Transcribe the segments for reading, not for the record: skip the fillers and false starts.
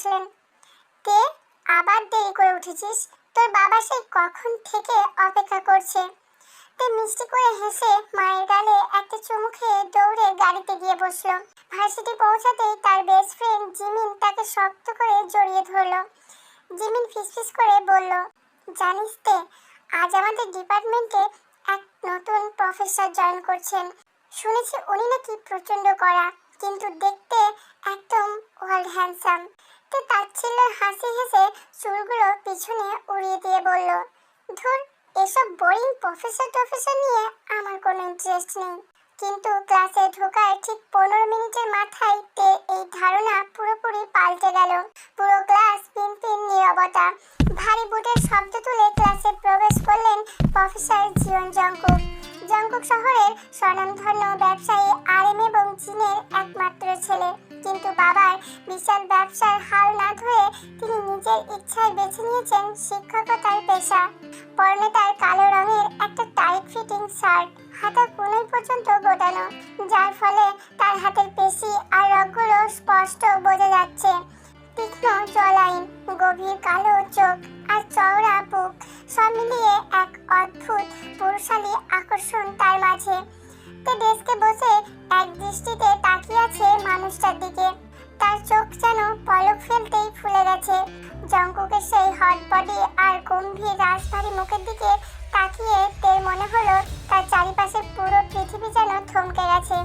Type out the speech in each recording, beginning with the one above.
আসলেন। কে? আবার দেরি করে উঠেছিস? তোর বাবা সেই কখন থেকে অপেক্ষা করছে। তে মিষ্টি করে হেসে মায়ের গালে একটা চুমু খেয়ে দৌড়ে গাড়িতে গিয়ে বসলো। ভার্সিটি পৌঁছাতেই তার বেস্ট ফ্রেন্ড জিমিন তাকে শক্ত করে জড়িয়ে ধরলো। জিমিন ফিসফিস করে বলল, জানিস তে, আজ আমাদের ডিপার্টমেন্টে এক নতুন প্রফেসর জয়েন করছেন। শুনেছি উনি নাকি প্রচন্ড কড়া, কিন্তু দেখতে একদম ওয়ার্ল্ড হ্যান্ডসাম। তে তাচ্ছিল্যের হাসি হেসে চুলগুলো পিছনে উড়িয়ে দিয়ে বলল, ধুর, এসব বোরিং প্রফেসর নিয়ে আমার কোনো ইন্টারেস্ট নেই। কিন্তু ক্লাসে ঢোকার ঠিক 15 মিনিটের মাথায় তে এই ধারণা পুরোপুরি পাল্টে গেল। পুরো ক্লাস পিন নীরবতা। ভারী বুটের শব্দ তুলে ক্লাসে প্রবেশ করলেন প্রফেসর জিওন জংকুক। জংকুক শহরের স্বনামধন্য ব্যবসায়ী আরএম এবং চীনের একমাত্র ছেলে। কিন্তু বাবার বিশাল ব্যবসার হাল না ধরে তিনি নিজের ইচ্ছায় বেছে নিয়েছেন শিক্ষকতার পেশা। পরনে তার কালো রঙের একটা টাইট ফিটিং শার্ট, হাতার কোণই পর্যন্ত গোটানো, যার ফলে তার হাতের পেশি আর রগগুলো স্পষ্ট বোঝা যাচ্ছে। তীক্ষ্ণ জলাইন, গভীর কালো চোখ আর চওড়া বুক, সব মিলিয়ে এক অদ্ভুত পুরুষালী আকর্ষণ তার মাঝে। তে ডেস্কে বসে এক দৃষ্টিতে তাকিয়ে আছে মানুষটার দিকে। তার চোখ যেন পলক ফেলতেই ফুলে গেছে। জংকুকের সেই হট বডি আর গম্ভীর রাজভারী মুখের দিকে তাকিয়ে তের মনে হলো তার চারিপাশের পুরো পৃথিবী যেন থমকে গেছে।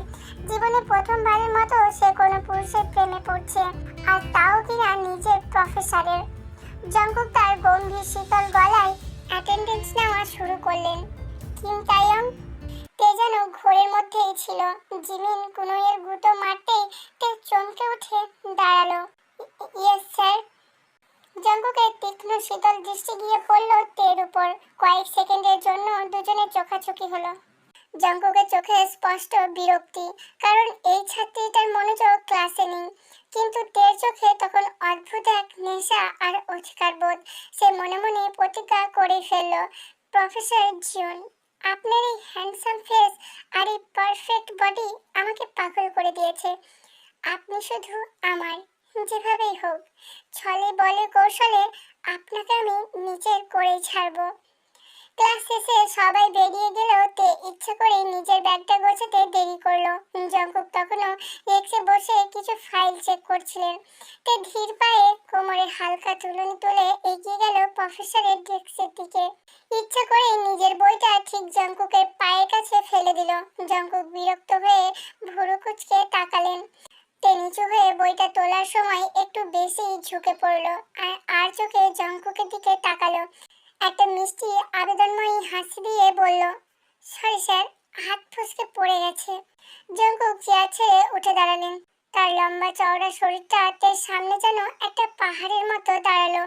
জীবনে প্রথমবারের মতো সে কোনো পুরুষের প্রেমে পড়ছে, আর তাও কিনা নিজের প্রফেসরের। জংকুক তার গম্ভীর শীতল গলায় অ্যাটেন্ডেন্স নেওয়া শুরু করলেন। কিম তাইয়ং। তে যেন ঘোরের মধ্যেই ছিল। জিমিন কুনুইয়ের গুঁতো মারতেই তে চমকে উঠে দাঁড়ালো। Yes sir. জংকুকের তীক্ষ্ণ শীতল দৃষ্টি গিয়ে পড়ল তের উপর। কয়েক সেকেন্ডের জন্য দুজনের চোখাচোখি হলো। জংকুকের চোখে স্পষ্ট বিরক্তি, কারণ এই ছাত্রীটার মনোযোগ ক্লাসে নেই। কিন্তু তের চোখে তখন অদ্ভুত এক নেশা আর অধিকার বোধ। সে মনে মনে প্রতিজ্ঞা করে ফেলল, প্রফেসর জিওন, আপনার এই হ্যান্ডসাম ফেস আর এই পারফেক্ট বডি আমাকে পাগল করে দিয়েছে। আপনি শুধু আমার, যেভাবেই হোক, ছলে বলে কৌশলে আপনাকে আমি নিজের করেই ছাড়বো। ক্লাস শেষে সবাই বেরিয়ে গেলেও তে ইচ্ছে করে নিজের ব্যাগটা গোছাতে দেরি করলো। জংকুক তখনও ডেস্কে বসে কিছু ফাইল চেক করছিলেন। তে ধীর পায়ে কোমরে হালকা তুলনি তুলে এগিয়ে গেল প্রফেসরের ডেস্কের দিকে। ইচ্ছে করে নিজের বইটা ঠিক জংকুকের পায়ের কাছে ফেলে দিল। জংকুক বিরক্ত হয়ে ভুরু কুঁচকে তাকালেন। তে নিচু হয়ে বইটা তোলার সময় একটু বেশি ঝুঁকে পড়লো আর চোখে জংকুকের দিকে তাকালো। একটা মিষ্টি আবেদনময়ী হাসি দিয়ে বলল, সরি স্যার, হাত ফসকে পড়ে গেছে। জংকুক চেয়ার ছেড়ে উঠে দাঁড়ালেন। তার লম্বা চওড়া শরীরটা তের সামনে যেন একটা পাহাড়ের মতো দাঁড়ালো।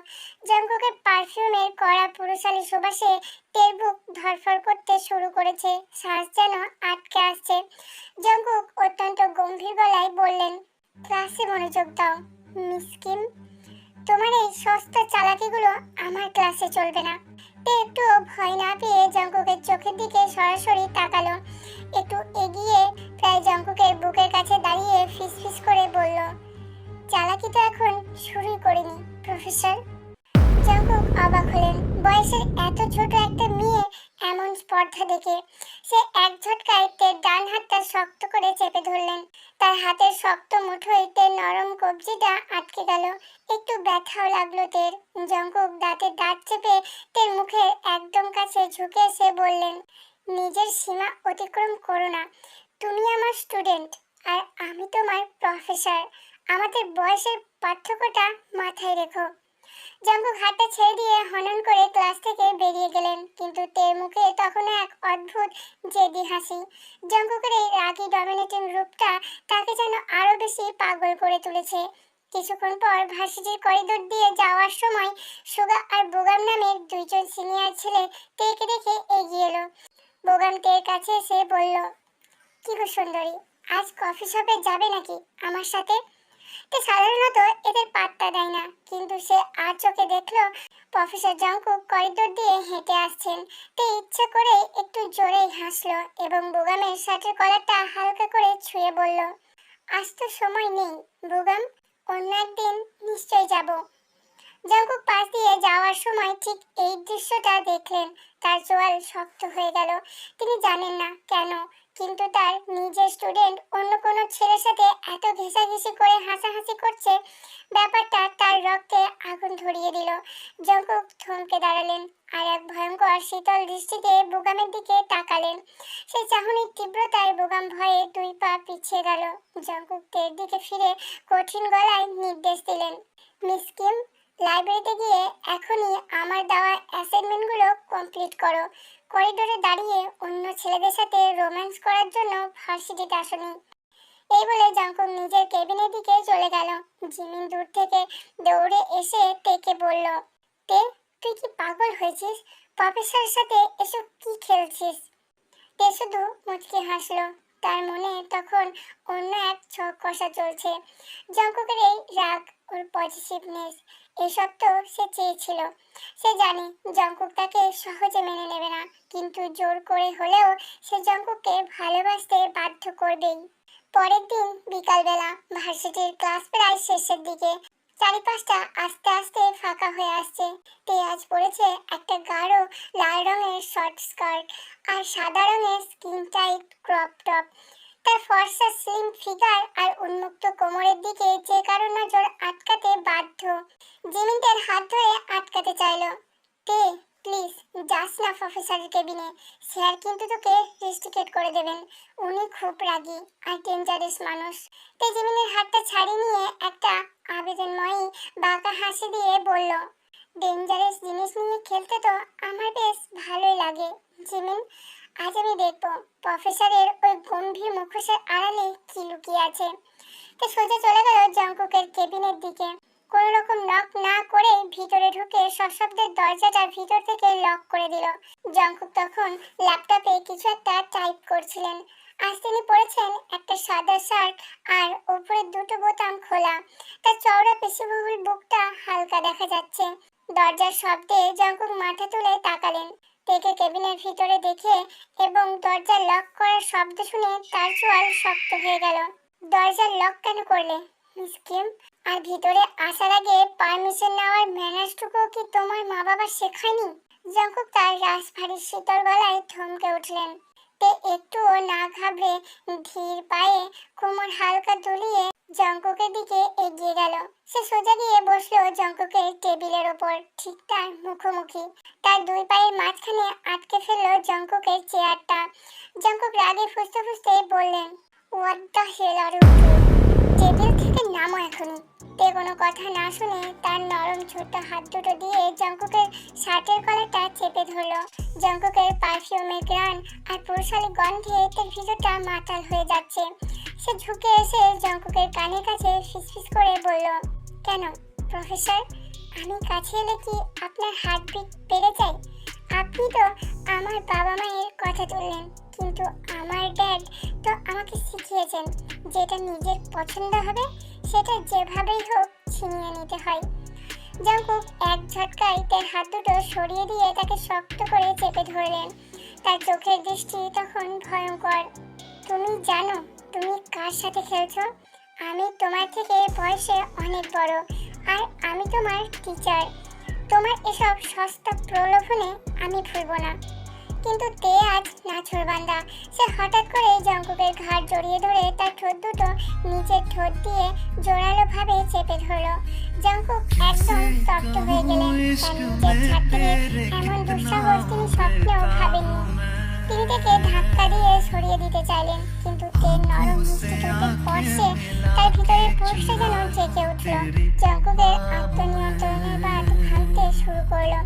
জংকুকের পারফিউমের কড়া পুরুষালী সুবাসে তের বুক ধড়ফড় করতে শুরু করেছে। শ্বাস যেন আটকে আসছে। জংকুক অত্যন্ত গম্ভীর গলায় বললেন, ক্লাসে মনোযোগ দাও মিস কিম। তোমার এই সস্তা চালাকিগুলো আমার ক্লাসে চলবে না। তে একটু ভয় না পেয়ে জংকুকের চোখের দিকে সরাসরি তাকালো। একটু এগিয়ে প্রায় জংকুকের বুকের কাছে দাঁড়িয়ে ফিসফিস করে বলল, চালাকি তো এখন শুরুই করিনি প্রফেসর। জংকুক অবাক হলেন। বয়সের এত ছোট একটা মেয়ে এমন স্পর্ধা দেখে সে এক ঝটকায় তের ডান হাতটা শক্ত করে চেপে ধরলেন। তার হাতের শক্ত মুঠোয় তের নরম কবজিটা আটকে গেল। একটু ব্যথাও লাগলো তের। জংকুক দাঁতে দাঁত চেপে তের মুখের একদম কাছে ঝুঁকে এসে বললেন, নিজের সীমা অতিক্রম করো না। তুমি আমার স্টুডেন্ট আর আমি তোমার প্রফেসর। আমাদের বয়সের পার্থক্যটা মাথায় রেখো। জংকুক হাতটা ছেড়ে দিয়ে হনন করে ক্লাস থেকে বেরিয়ে গেলেন। কিন্তু তের মুখে তখনও এক অদ্ভুত জেদি হাসি। জংকুকের এই রাগী ডমিনেটিং রূপটা তাকে যেন আরো বেশি পাগল করে তুলেছে। কিছুক্ষণ পর ভার্সিটির করিডোর দিয়ে যাওয়ার সময় সুগা আর বোগাম নামের দুইজন সিনিয়র ছেলে তেকে দেখে এগিয়ে এলো। বোগাম তের কাছে এসে বলল, কি গো সুন্দরী, আজ কফি শপে যাবে নাকি আমার সাথে? তে সাধারণত এদের পাত্তা দেয় না, কিন্তু সে আর চোখে দেখলো প্রফেসর জংকুক করিডোর দিয়ে হেঁটে আসছেন। তে ইচ্ছে করে একটু জোরেই হাসলো এবং বোগামের শার্টের কলারটা হালকা করে ছুঁয়ে বলল, আজ তো সময় নেই বোগাম, অন্য একদিন নিশ্চয়ই যাব। যাব। জঙ্কুক পাশ দিয়ে যাওয়ার সময় ঠিক এই দৃশ্যটা দেখলেন। তার চোয়াল শক্ত হয়ে গেল। তিনি জানেন না কেন, কিন্তু তার নিজের স্টুডেন্ট অন্য কোনো ছেলের সাথে এত ঘেঁষাঘেঁষি করে হাসাহাসি করছে, ব্যাপারটা তার রক্তে আগুন ধরিয়ে দিল। জঙ্কুক থমকে দাঁড়ালেন আর এক ভয়ঙ্কর শীতল দৃষ্টিতে বুগামের দিকে তাকালেন। সেই চাহনির তীব্রতায় বুগাম ভয়ে 2 পা পিছিয়ে গেল। জঙ্কুক তের দিকে ফিরে কঠিন গলায় নির্দেশ দিলেন, মিস কিম, লাইব্রেরিতে গিয়ে এখনই আমার দেওয়া অ্যাসাইনমেন্টগুলো কমপ্লিট করো। করিডোরে দাঁড়িয়ে অন্য ছেলেদের সাথে রোম্যান্স করার জন্য ভার্সিটিতে আসনি। এই বলে জঙ্কুক নিজের কেবিনের দিকে চলে গেল। জিমিন দূর থেকে দৌড়ে এসে তেকে বলল, তে, তুই কি পাগল হয়েছিস? প্রফেসরের সাথে এসব কি খেলছিস? তে শুধু মুচকি হাসলো। তার মনে তখন অন্য এক ছক কষা চলছে। জঙ্কুকের এই রাগ, ওর পজিটিভনেস, এসব তো সে চেয়েছিল। সে জানে জঙ্কুক তাকে সহজে মেনে নেবে না, কিন্তু জোর করে হলেও সে জঙ্কুককে ভালোবাসতে বাধ্য করবেই। পরের দিন বিকালবেলা ভার্সিটির ক্লাস প্রায় শেষের দিকে। চারিপাশটা আস্তে আস্তে ফাঁকা হয়ে আসছে। তে আজ পরেছে একটা গাঢ় লাল রঙের শর্ট স্কার্ট আর সাদা রঙের স্কিন টাইট ক্রপ টপ। তার ফর্সা স্লিম ফিগার আর উন্মুক্ত কোমরের দিকে যে কারো নজর আটকাতে বাধ্য। জিমিনদের হাত ধরে আটকাতে চাইল। তে, প্লিজ যাস না প্রফেসরের কেবিনে, স্যার কিন্তু তোকে রেস্ট্রিকেট করে দেবেন। উনি খুব রাগী আর ডেঞ্জারাস মানুষ। তে জিমিনের হাতটা ছাড়িয়ে নিয়ে একটা আবেদনময়ী বাঁকা হাসি দিয়ে বলল, ডেঞ্জারাস জিনিস নিয়ে খেলতে তো আমার বেশ ভালোই লাগে জিমিন। আজ আমি দেখব প্রফেসরের ওই গম্ভীর মুখোশের আড়ালে কি লুকিয়ে আছে। তে সোজা চলে গেল জঙ্কুকের কেবিনের দিকে। কোনো রকম নক না করে ভিতরে ঢুকে সশব্দে দরজাটা ভিতর থেকে লক করে দিল। জঙ্কুক তখন ল্যাপটপে কিছু একটা টাইপ করছিলেন। আজ তিনি পরেছেন একটা সাদা শার্ট আর উপরে 2টো বোতাম খোলা। তার চওড়া পেশিবহুল বুকটা হালকা দেখা যাচ্ছে। দরজার শব্দে জঙ্কুক মাথা তুলে তাকালেন। তেকে কেবিনের ভিতরে দেখে এবং দরজা লক করার শব্দ শুনে তার চোয়াল শক্ত হয়ে গেল। দরজা লক কেন করলে মিস কিম? আর ভিতরে আসার আগে পারমিশন নেওয়ার ম্যানার্সটুকু কি তোমার মা বাবা শেখায়নি? জঙ্কুক তার রাশভারী শীতল গলায় থমকে উঠলেন। তে একটুও না ঘাবড়ে ধীর পায়ে কোমর হালকা দুলিয়ে জঙ্কুকের দিকে এগিয়ে গেল। সে সোজা গিয়ে বসলো জঙ্কুকের টেবিলের ওপর, ঠিক তার মুখোমুখি। তার 2 পায়ের মাঝখানে আটকে ফেললো জঙ্কুকের চেয়ারটা। জঙ্কুক রাগে ফুঁসতে ফুঁসতে বললেন, what the hell are you doing? Table থেকে নামো এখনই। তে কোনো কথা না শুনে তার নরম ছোট্ট হাত দুটো দিয়ে জঙ্কুকের শার্টের কলারটা চেপে ধরলো। জঙ্কুকের পারফিউমের ঘ্রাণ আর পুরুষালী গন্ধে তের ভিতরটা মাতাল হয়ে যাচ্ছে। সে ঝুঁকে এসে জঙ্কুকের কানের কাছে ফিসফিস করে বলল, কেন প্রফেসর, আমি কাছে এলে কি আপনার হার্টবিট বেড়ে যায়? আপনি তো আমার বাবা মায়ের কথা তুললেন, কিন্তু আমার ড্যাড তো আমাকে শিখিয়েছেন যেটা নিজের পছন্দ হবে সেটা যেভাবেই হোক ছিনিয়ে নিতে হয়। জঙ্কুক এক ঝটকায় তার হাত দুটো সরিয়ে দিয়ে তাকে শক্ত করে চেপে ধরলেন। তার চোখের দৃষ্টি তখন ভয়ঙ্কর। তুমি জানো তুমি কার সাথে খেলছো? আমি তোমার থেকে বয়সে অনেক বড়, আর আমি তোমার টিচার। তোমার এসব সস্তা প্রলোভনে আমি ভুলব না। কিন্তু তে আজ নাছোড়বান্দা। সে হঠাৎ করে জঙ্কুকের ঘাড় জড়িয়ে ধরে তার ঠোঁট দুটো নিচের ঠোঁট দিয়ে জোরালোভাবে চেপে ধরল। জঙ্কুক একদম স্তব্ধ হয়ে গেলেন। তার নিজের ছাত্রের এমন দুঃসাহস তিনি স্বপ্নেও ভাবেননি। তিনি তাকে ধাক্কা দিয়ে সরিয়ে দিতে চাইলেন, কিন্তু তের নরম মিষ্টি ঠোঁটের স্পর্শে তার ভিতরের পুরুষটা যেন জেগে উঠল। জঙ্কুকের আত্মনিয়ন্ত্রণের বাঁধ ভাঙতে শুরু করলো।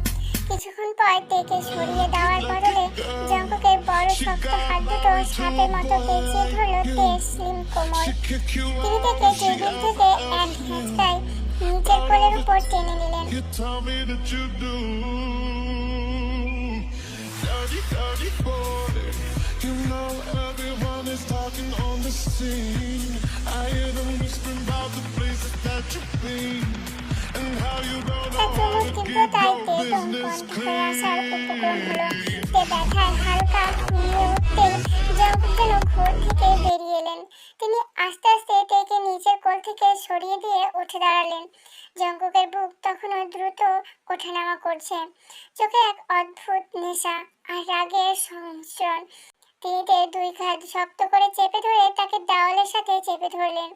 কিছুক্ষণ পর তেকে সরিয়ে দেওয়ার বদলে জঙ্কুকের বড় শক্ত হাত দুটো সাপের মতো পেঁচিয়ে ধরলো তের স্লিম কোমর। তিনি তাকে টেবিল থেকে এক হেঁচকায় নিচের কোলের উপর টেনে নিলেন। You know everyone is talking on the scene. I hear them whispering about the places that you've been and how you don't know how to keep your business clean. তে ব্যথায় হালকা ফুলিয়ে উঠতেই জঙ্কুক যেন ঘোর থেকে বেরিয়ে এলেন। তিনি আস্তে আস্তে তেকে নিচের কোল থেকে সরিয়ে দিয়ে উঠে দাঁড়ালেন। জঙ্কুকের বুক তখনও দ্রুত ওঠানামা করছে, চোখে এক অদ্ভুত নেশা আর রাগের সংমিশ্রণ। তিনি তে দুই হাত শক্ত করে চেপে ধরে তাকে দেওয়ালের সাথে চেপে ধরলেন।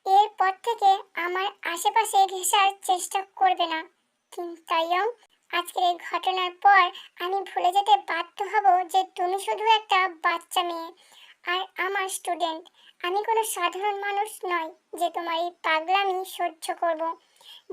এরপর থেকে আমার আশেপাশে ঘেঁষার চেষ্টা করবে না, কিম তাইয়ং। আজকের এই ঘটনার পর আমি ভুলে যেতে বাধ্য হব যে তুমি শুধু একটা বাচ্চা মেয়ে আর আমার স্টুডেন্ট। আমি কোনো সাধারণ মানুষ নই যে তোমার এই পাগলামি সহ্য করব।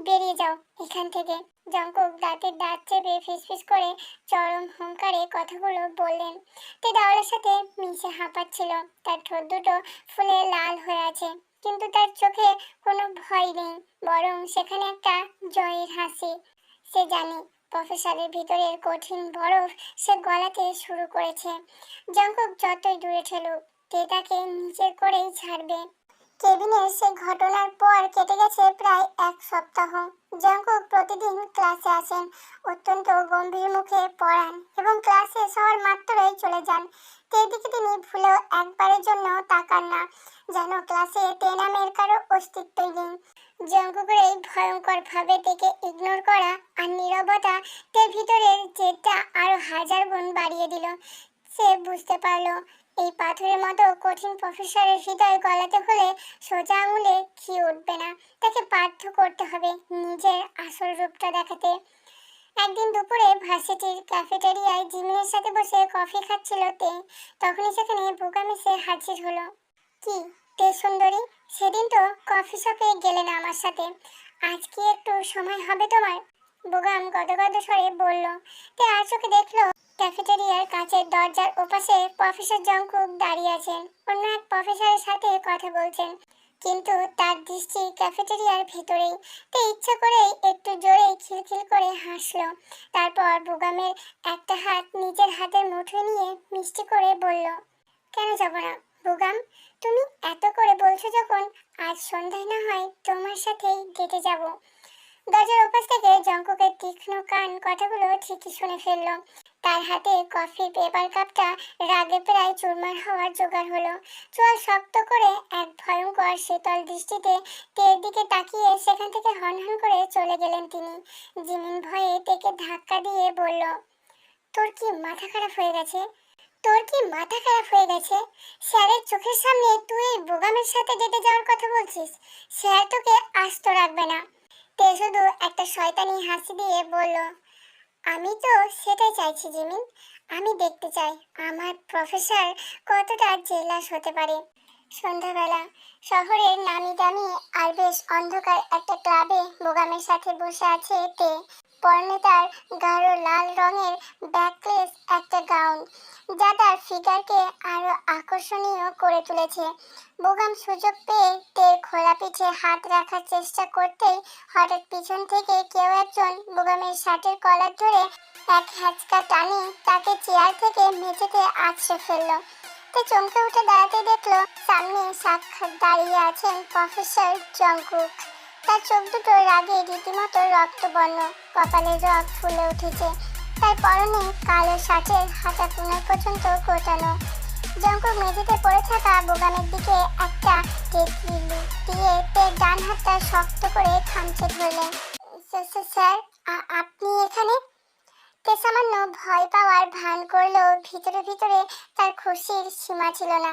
বেরিয়ে যাও এখান থেকে। জঙ্কুক দাঁতের দাঁত চেপে ফিসফিস করে চরম হুঙ্কারে কথাগুলো বললেন। তে দেওয়ালের সাথে মিশে হাঁপাচ্ছিল, তার ঠোঁট দুটো ফুলে লাল হয়ে আছে, কিন্তু তার চোখে কোনো ভয় নেই, বরং সেখানে একটা জয়ের হাসি। সে জানে প্রফেসরের ভিতরের কঠিন বরফ সে গলাতে শুরু করেছে। জঙ্কুক যতই দূরে ঠেলুক, তে তাকে নিচে করেই ছাড়বে। কেবিনের সেই ঘটনার পর কেটে গেছে প্রায় এক সপ্তাহ। জঙ্কুক প্রতিদিন ক্লাসে আসেন, অত্যন্ত গম্ভীর মুখে পড়ান এবং ক্লাস শেষ হওয়ার মাত্রই চলে যান। তের দিকে তিনি ভুলেও একবারের জন্য তাকান না, যেন ক্লাসে তে নামের কারো অস্তিত্বই নেই। জঙ্কুকের এই ভয়ঙ্কর ভাবে থেকে ইগনোর করা আর নীরবতা তের ভিতরের জেদটা আরো 1000 গুণ বাড়িয়ে দিল। সে বুঝতে পারলো এই পাথরের মতো কঠিন প্রফেসরের হৃদয় গলাতে হলে সোজা আঙুলে ঘি উঠবে না, তাকে বাধ্য করতে হবে নিজের আসল রূপটা দেখাতে। একদিন দুপুরে ভার্সিটির ক্যাফেটেরিয়ায় জিমিনের সাথে বসে কফি খাচ্ছিল তে, তখনই সেখানে বোগাম এসে হাজির হলো। কি তে সুন্দরী, সেদিন তো কফি শপে গেলে না আমার সাথে, আজ কি একটু সময় হবে তোমার? বোগাম গদগদ স্বরে বলল। তে আর চোখে দেখলো ক্যাফেটেরিয়ার কাঁচের দরজার ওপাশে প্রফেসর জঙ্কুক দাঁড়িয়ে আছেন, অন্য এক প্রফেসরের সাথে কথা বলছেন, কিন্তু তার দৃষ্টি ক্যাফেটেরিয়ার ভেতরেই। তে ইচ্ছা করেই একটু জোরে খিলখিল করে হাসলো। তারপর বোগামের একটা হাত নিজের হাতের মুঠোয় নিয়ে মিষ্টি করে বলল, কেন যাব না বোগাম, তুমি এত করে বলছো যখন, আজ সন্ধ্যায় না হয় তোমার সাথেই ডেটে যাব। দরজার ওপাশ থেকে জঙ্কুকের তীক্ষ্ণ কান কথাগুলো ঠিকই শুনে ফেলল। তার হাতে কফির পেপার কাপটা রাগে প্রায় চুরমার হওয়ার জোগাড় হলো। চোয়াল শক্ত করে এক ভয়ঙ্কর শীতল দৃষ্টিতে তের দিকে তাকিয়ে সেখান থেকে হনহন করে চলে গেলেন তিনি। জিমিন ভয়ে তেকে ধাক্কা দিয়ে বলল, তোর কি মাথা খারাপ হয়ে গেছে? তোর কি মাথা খারাপ হয়ে গেছে? স্যারের চোখের সামনে তুই এই বোগামের সাথে ডেটে যাওয়ার কথা বলছিস? স্যার তোকে আস্ত রাখবে না। তে শুধু একটা শয়তানি হাসি দিয়ে বলল, আমি তো সেটাই চাইছি জিমিন, আমি দেখতে চাই আমার প্রফেসর কতটা জেলাস হতে পারে। সন্ধ্যাবেলা শহরের নামি দামি আর বেশ অন্ধকার একটা ক্লাবে বোগামের সাথে বসে আছে তে। পরনে তার গাঢ় লাল রঙের ব্যাকলেস একটা গাউন, যা তার ফিগারকে আরো আকর্ষণীয় করে তুলেছে। বোগাম সুযোগ পেয়ে তের খোলা পিঠে হাত রাখার চেষ্টা করতেই হঠাৎ পিছন থেকে কেউ একজন বোগামের শার্টের কলার ধরে এক হ্যাচকা টানে তাকে চেয়ার থেকে মেঝেতে আছড়ে ফেললো। তে চমকে উঠে দাঁড়াতে দেখলো সামনে সাক্ষাৎ দাঁড়িয়ে আছেন প্রফেসর জঙ্কুক। তার চোখ দুটো রাগে রীতিমতো রক্তবর্ণ, কপালে রগ ফুলে উঠেছে, তার পরনে কালো শার্টের হাতা কোনা পর্যন্ত কোটানো। জঙ্কুক মেঝেতে পড়ে থাকা বোগামের দিকে একটা টেকলি দিয়ে তের ডান হাতটা শক্ত করে খামচে ধরলেন। স্যার, আপনি এখানে? তে সামান্য ভয় পাওয়ার ভান করলেও ভিতরে ভিতরে তার খুশির সীমা ছিল না।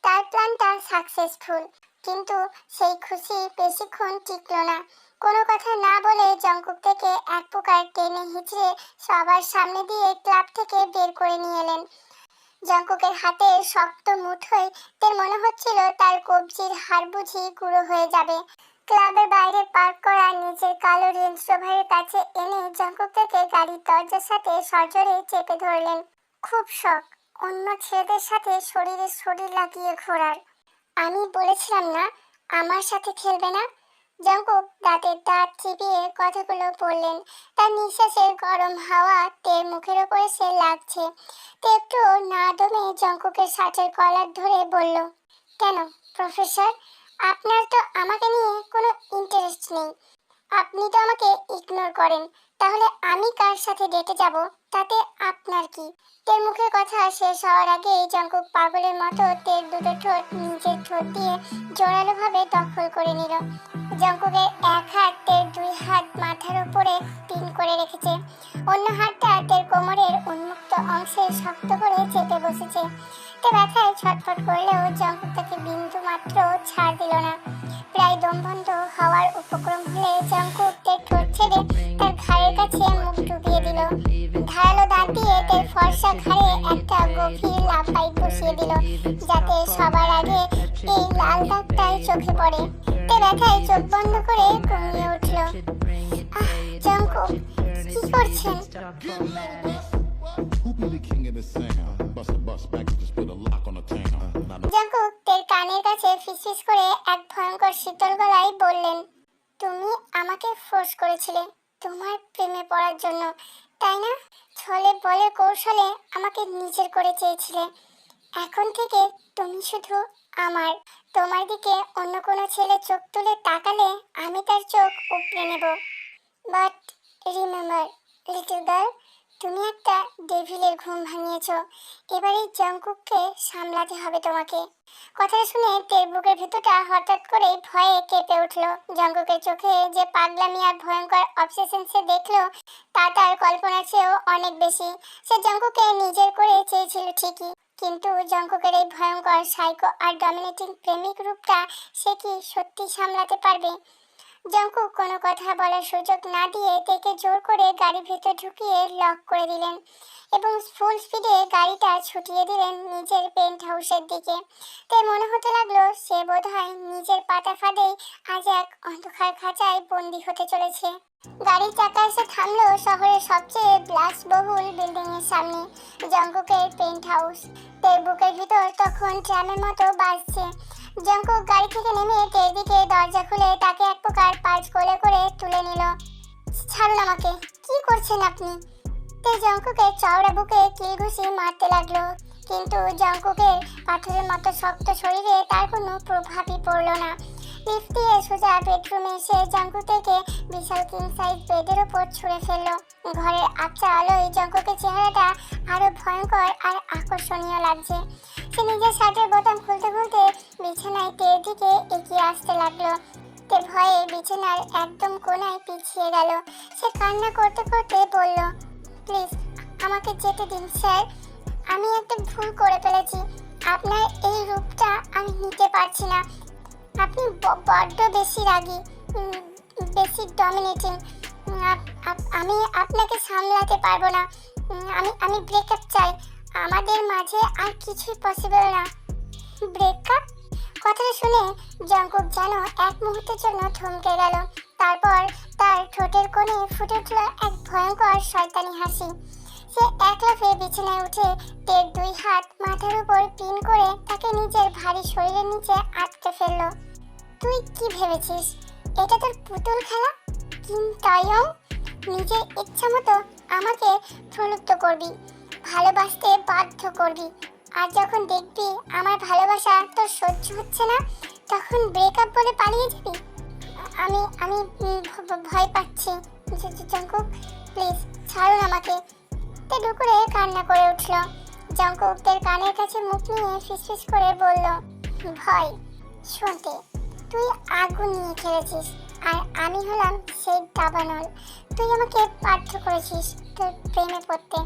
তার প্ল্যানটা সাকসেসফুল, কিন্তু সেই খুশি বেশিক্ষণ টিকলো না। কোনো কথা না বলে জঙ্কুক থেকে এক প্রকার টেনে হিচড়ে সবার সামনে দিয়ে ক্লাব থেকে বের করে নিয়ে এলেন। জঙ্কুকের হাতের শক্ত মুঠোয় তের মনে হচ্ছিল তার কবজির হাড় বুঝি গুঁড়ো হয়ে যাবে। ক্লাবের বাইরে পার্ক করা নিজের কালো রেঞ্জ রোভারের কাছে এনে জঙ্কুক থেকে গাড়ির দরজার সাথে সজোরে চেপে ধরলেন। খুব শখ অন্য ছেলেদের সাথে শরীরে শরীর লাগিয়ে ঘোরার। আমি বলেছিলাম না আমার সাথে খেলবে না? জঙ্কুক দাঁতের দাঁত চিবিয়ে কথাগুলো বললেন। তার নিঃশ্বাসের গরম হাওয়া তের মুখের ওপর এসে লাগছে। তে একটু না দমে জঙ্কুকের শার্টের কলার ধরে বলল, কেন প্রফেসর, আপনার তো আমাকে নিয়ে কোনো ইন্টারেস্ট নেই, আপনি তো আমাকে ইগনোর করেন, তাহলে আমি কার সাথে ডেটে যাব তাতে আপনার কি? তের মুখের কথা শেষ হওয়ার আগেই জঙ্কুক পাগলের মতো তের দুটো ঠোঁট নিজের ঠোঁট দিয়ে জোরালোভাবে দখল করে নিল। জঙ্কুকের এক হাত তের দুই উঠেছে। তে ব্যথায় ছটফট করলেও জঙ্কুক তাকে বিন্দু মাত্র ছাড় দিল না। প্রায় দম বন্ধ হওয়ার উপক্রম হলে জঙ্কুক তের ঠোঁট ছেড়ে তার ঘাড়ের কাছে মুখ ডুবিয়ে দিল। ধারালো দাঁত দিয়ে তের ফর্সা ঘাড়ে একটা গভীর লাভ বাইট বসিয়ে দিল, যাতে সবার আগে এই লাল দাগটাই চোখে পড়ে। তে ব্যথায় চোখ বন্ধ করে ঘুমিয়ে উঠল। জঙ্কুক, কি করছেন? জঙ্কুক তের কানের কাছে ফিসফিস করে এক ভয়ঙ্কর শীতল গলায় বললেন, তুমি আমাকে ফোর্স করেছিলে তোমার প্রেমে পড়ার জন্য, তাই না? ছলে বলে কৌশলে আমাকে নিজের করে চেয়েছিলে। এখন থেকে তুমি শুধু আমার। তোমার দিকে অন্য কোনো ছেলে চোখ তুলে তাকালে আমি তার চোখ উপড়ে নেব। বাট রিমেম্বার লিটল গার্ল, তুমি একটা ডেভিলের ঘুম ভাঙিয়েছো। এবার এই জঙ্কুককে সামলাতে হবে তোমাকে। কথাটা শুনে তের বুকের ভেতরটা হঠাৎ করে ভয়ে কেঁপে উঠল। জঙ্কুকের চোখে যে পাগলামি আর ভয়ঙ্কর অবসেশন সে দেখলো, তা তার কল্পনার চেয়েও অনেক বেশি। সে জঙ্কুককে নিজের করে চেয়েছিল ঠিকই, কিন্তু জঙ্কুকের এই ভয়ঙ্কর সাইকো আর ডমিনেটিং প্রেমিক রূপটা সে কি সত্যি সামলাতে পারবে? জঙ্কুক কোনো কথা বলার সুযোগ না দিয়ে তেকে জোর করে গাড়ির ভেতর ঢুকিয়ে লক করে দিলেন এবং ফুল স্পিডে গাড়িটা ছুটিয়ে দিলেন নিজের পেন্ট হাউসের দিকে। তে মনে হতে লাগলো সে বোধহয় নিজের পাতা ফাঁদেই আজ এক অন্ধকার খাঁচায় বন্দি হতে চলেছে। গাড়ির চাকা এসে থামলো শহরের সবচেয়ে বিলাসবহুল বিল্ডিং এর সামনে, জঙ্কুকের পেন্ট হাউস। তের বুকের ভিতর তখন ট্রামের মতো বাজছে। জঙ্কুক গাড়ি থেকে নেমে তের দিকে দরজা খুলে তাকে এক প্রকার পাঁচ কোলে করে তুলে নিল। ছাড়ুন আমাকে, কি করছেন আপনি? তে জঙ্কুকের চওড়া বুকে কিল ঘুষি মারতে লাগলো, কিন্তু জঙ্কুকের পাথরের মতো শক্ত শরীরে তার কোনো প্রভাবই পড়লো না। লিফট দিয়ে সোজা বেডরুমে এসে জঙ্কুক থেকে বিশাল কিং সাইজ বেডের ওপর ছুঁড়ে ফেললো। ঘরের আবছা আলোয় জঙ্কুকের চেহারাটা আরো ভয়ঙ্কর আর আকর্ষণীয় লাগছে। সে নিজের শার্টের বোতাম খুলতে খুলতে বিছানায় তের দিকে এগিয়ে আসতে লাগলো। তে ভয়ে বিছানার একদম কোণায় পিছিয়ে গেল। সে কান্না করতে করতে বলল, প্লিজ আমাকে যেতে দিন স্যার, আমি একটা ভুল করে ফেলেছি। আপনার এই রূপটা আমি নিতে পারছি না। আপনি বড্ড বেশি রাগী, বেশি ডমিনেটিং। আমি আপনাকে সামলাতে পারবো না। আমি ব্রেকআপ চাই। আমাদের মাঝে আর কিছুই পসিবল না। ব্রেকআপ? কথাটা শুনে জঙ্কুক যেন এক মুহূর্তের জন্য থমকে গেল। তারপর তার ঠোঁটের কোণে ফুটে উঠল এক ভয়ঙ্কর শয়তানি হাসি। সে এক লাফে বিছানায় উঠে তের দুই হাত মাথার উপর পিন করে তাকে নিজের ভারী শরীরের নিচে আটকে ফেলল। তুই কি ভেবেছিস এটা তোর পুতুল খেলা? কিম তাইয়ং, নিজের ইচ্ছা মতো আমাকে প্রলুব্ধ করবি, ভালোবাসতে বাধ্য করবি, আর যখন দেখবি আমার ভালোবাসা তোর সহ্য হচ্ছে না, তখন ব্রেকআপ বলে পালিয়ে যাবি। আমি আমি ভয় পাচ্ছি। জঙ্কুক, প্লিজ ছাড়ুন আমাকে। তে ডুকরে কান্না করে উঠল। জঙ্কুক তের কানের কাছে মুখ নিয়ে ফিসফিস করে বলল, ভয়? শুনতে তুই আগুন নিয়ে খেলেছিস, আর আমি হলাম সেই দাবানল। তুই আমাকে বাধ্য করেছিস তোর প্রেমে পড়তে।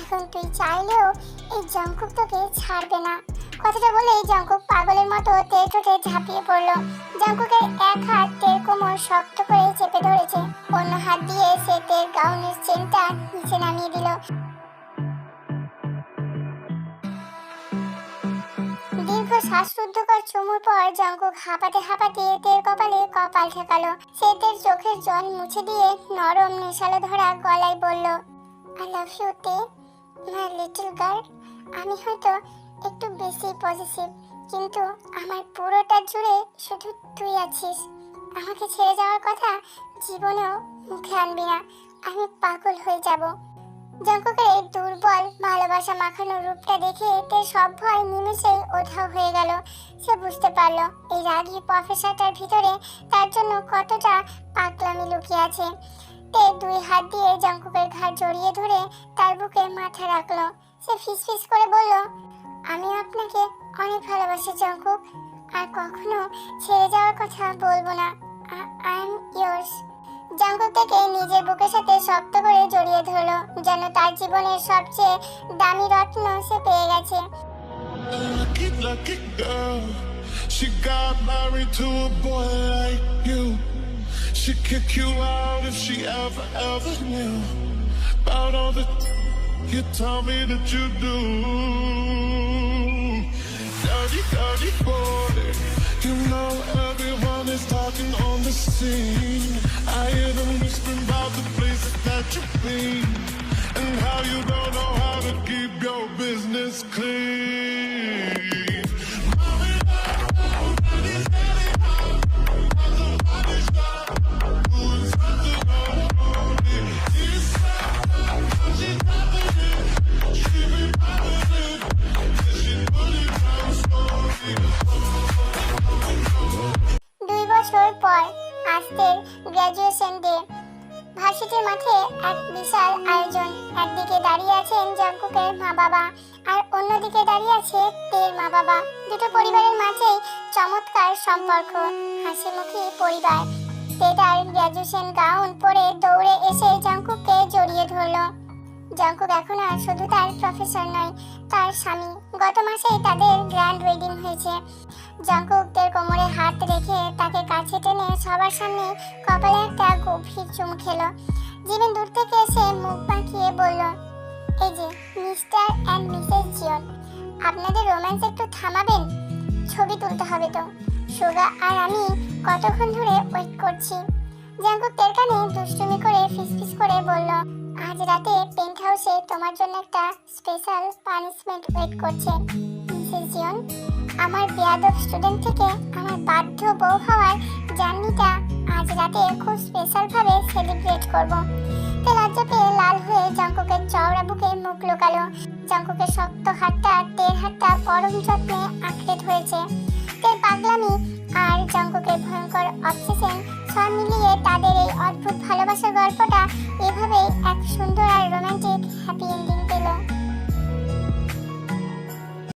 এখন তুই চাইলেও এই জঙ্কুক তোকে ছাড়বে না। কথাটা বলে জঙ্কুক পাগলের মতো তের ঠোঁটে ঝাঁপিয়ে পড়লো। জঙ্কুকের এক হাত তের কোমর শক্ত করে চেপে ধরেছে, অন্য হাত দিয়ে সে তের গাউনের চেনটা নিচে নামিয়ে দিল। দীর্ঘ শ্বাসরুদ্ধকর চুমুর পর জঙ্কুক হাঁপাতে হাঁপাতে তের কপালে কপাল ঠেকালো। সে তের চোখের জল মুছে দিয়ে নরম নেশালো ধরা গলায় বলল, আই লাভ ইউ তে, মাই লিটল গার্ল। আমি হয়তো একটু বেশি পজিটিভ, কিন্তু আমার পুরোটা জুড়ে শুধু তুই আছিস। আমাকে ছেড়ে যাওয়ার কথা জীবনেও মুখে আনবি না, আমি পাগল হয়ে যাব। জঙ্কুকের এই দুর্বল ভালোবাসা মাখানো রূপটা দেখে তের সব ভয় নিমেষেই ওধাও হয়ে গেল। সে বুঝতে পারলো এই রাগী প্রফেসরটার ভিতরে তার জন্য কতটা পাগলামি লুকিয়ে আছে। তে দুই হাত দিয়ে জঙ্কুকের ঘাড় জড়িয়ে ধরে তার বুকে মাথা রাখলো। সে ফিসফিস করে বলল, আমি আপনাকে অনেক ভালোবাসি জঙ্কুক, আর কখনো ছেড়ে যাওয়ার কথা বলবো না। I am yours. জঙ্কুক থেকে নিজের বুকের সাথে শক্ত করে জড়িয়ে ধরলো, যেন তার জীবনের সবচেয়ে দামি রত্ন সে পেয়ে গেছে। Lucky girl. She got married to a boy like you. She'd kick you out if she ever knew about all the you tell me that you do. Dirty boy. You know everyone is talking on the scene. I hear them whispering about the places that you've been and how you don't know how to keep your business clean. পর আজকের graduation day. ভার্সিটির মাঠে এক বিশাল আয়োজন। একদিকে দাঁড়িয়ে আছেন জঙ্কুকের মা বাবা আর অন্যদিকে দাঁড়িয়ে আছে তের মা বাবা। দুটো পরিবারের মাঝেই চমৎকার সম্পর্ক, হাসিমুখী পরিবার। তে তার গ্র্যাজুয়েশন গাউন পরে দৌড়ে এসে জঙ্কুককে জড়িয়ে ধরলো। জঙ্কুক এখন আর শুধু তার প্রফেসর নয়, তার স্বামী। গত মাসেই তাদের গ্র্যান্ড ওয়েডিং হয়েছে। জঙ্কুক তের কোমরে হাত রেখে তাকে কাছে টেনে সবার সামনে কপালে একটা গভীর চুমু খেলো। জিমিন দূর থেকে এসে মুখ বাঁকিয়ে বলল, এই যে মিস্টার অ্যান্ড মিসেস জিয়ন, আপনাদের রোম্যান্স একটু থামাবেন? ছবি তুলতে হবে তো। সুগা আর আমি কতক্ষণ ধরে ওয়েট করছি। জঙ্কুক তের কানে দুষ্টুমি করে ফিসফিস করে বলল, আজ রাতে পেন্ট হাউসে তোমার জন্য একটা স্পেশাল পানিশমেন্ট ওয়েট করছে মিসেস জিয়ন। আমার বেয়াদব স্টুডেন্ট থেকে আমার বাধ্য বউ হওয়ার জার্নিটা আজ রাতে খুব স্পেশাল ভাবে সেলিব্রেট করব। তে লজ্জা পেয়ে লাল হয়ে জঙ্কুকের চওড়া বুকে মুখ লুকালো। জঙ্কুকের শক্ত হাতটা তের হাতটা পরম যত্নে আঁকড়ে ধরেছে। তের পাগলামি আর জঙ্কুকের ভয়ঙ্কর অবসেশন সব মিলিয়ে তাদের এই অদ্ভুত ভালোবাসার গল্পটা এভাবেই এক সুন্দর আর রোমান্টিক হ্যাপি এন্ডিং